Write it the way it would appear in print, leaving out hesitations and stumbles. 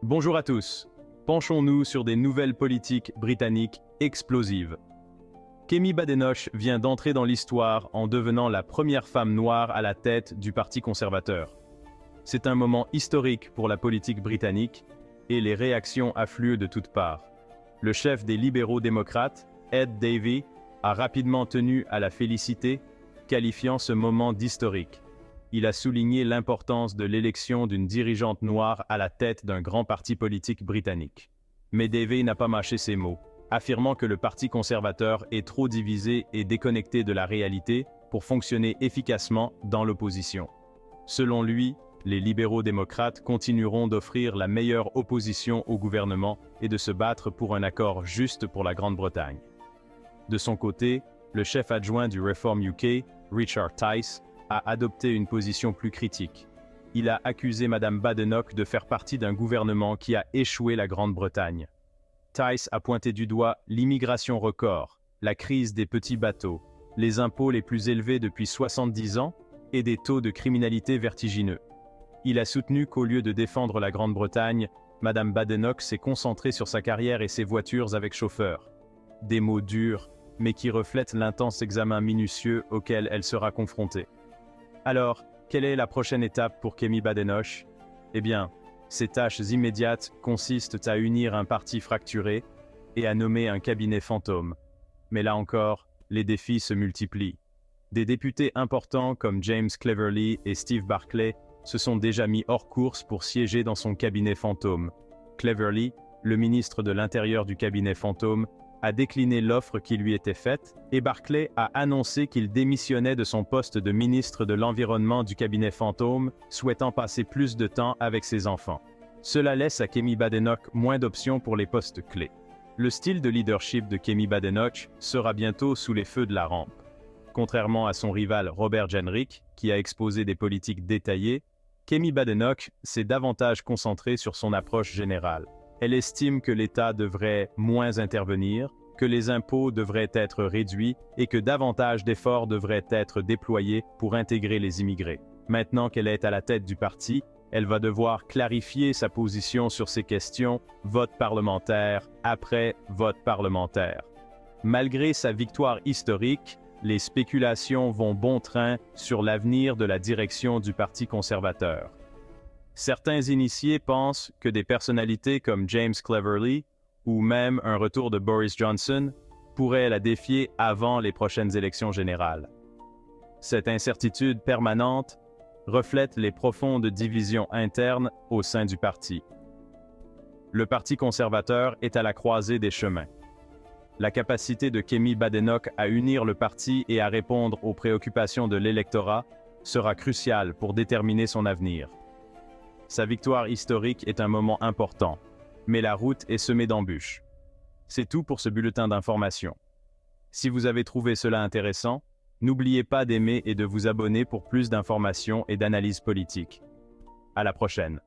Bonjour à tous. Penchons-nous sur des nouvelles politiques britanniques explosives. Kemi Badenoch vient d'entrer dans l'histoire en devenant la première femme noire à la tête du Parti conservateur. C'est un moment historique pour la politique britannique et les réactions affluent de toutes parts. Le chef des libéraux démocrates, Ed Davey, a rapidement tenu à la féliciter, qualifiant ce moment d'historique. Il a souligné l'importance de l'élection d'une dirigeante noire à la tête d'un grand parti politique britannique. Mais Davey n'a pas mâché ses mots, affirmant que le Parti conservateur est trop divisé et déconnecté de la réalité pour fonctionner efficacement dans l'opposition. Selon lui, les libéraux démocrates continueront d'offrir la meilleure opposition au gouvernement et de se battre pour un accord juste pour la Grande-Bretagne. De son côté, le chef adjoint du Reform UK, Richard Tice, a adopté une position plus critique. Il a accusé Mme Badenoch de faire partie d'un gouvernement qui a échoué la Grande-Bretagne. Tice a pointé du doigt l'immigration record, la crise des petits bateaux, les impôts les plus élevés depuis 70 ans et des taux de criminalité vertigineux. Il a soutenu qu'au lieu de défendre la Grande-Bretagne, Mme Badenoch s'est concentrée sur sa carrière et ses voitures avec chauffeur. Des mots durs, mais qui reflètent l'intense examen minutieux auquel elle sera confrontée. Alors, quelle est la prochaine étape pour Kemi Badenoch? Eh bien, ses tâches immédiates consistent à unir un parti fracturé et à nommer un cabinet fantôme. Mais là encore, les défis se multiplient. Des députés importants comme James Cleverly et Steve Barclay se sont déjà mis hors course pour siéger dans son cabinet fantôme. Cleverly, le ministre de l'Intérieur du cabinet fantôme, a décliné l'offre qui lui était faite et Barclay a annoncé qu'il démissionnait de son poste de ministre de l'Environnement du cabinet fantôme, souhaitant passer plus de temps avec ses enfants. Cela laisse à Kemi Badenoch moins d'options pour les postes clés. Le style de leadership de Kemi Badenoch sera bientôt sous les feux de la rampe. Contrairement à son rival Robert Jenrick, qui a exposé des politiques détaillées, Kemi Badenoch s'est davantage concentrée sur son approche générale. Elle estime que l'État devrait moins intervenir, que les impôts devraient être réduits et que davantage d'efforts devraient être déployés pour intégrer les immigrés. Maintenant qu'elle est à la tête du parti, elle va devoir clarifier sa position sur ces questions, vote parlementaire après vote parlementaire. Malgré sa victoire historique, les spéculations vont bon train sur l'avenir de la direction du Parti conservateur. Certains initiés pensent que des personnalités comme James Cleverly ou même un retour de Boris Johnson pourraient la défier avant les prochaines élections générales. Cette incertitude permanente reflète les profondes divisions internes au sein du parti. Le Parti conservateur est à la croisée des chemins. La capacité de Kemi Badenoch à unir le parti et à répondre aux préoccupations de l'électorat sera cruciale pour déterminer son avenir. Sa victoire historique est un moment important, mais la route est semée d'embûches. C'est tout pour ce bulletin d'information. Si vous avez trouvé cela intéressant, n'oubliez pas d'aimer et de vous abonner pour plus d'informations et d'analyses politiques. À la prochaine.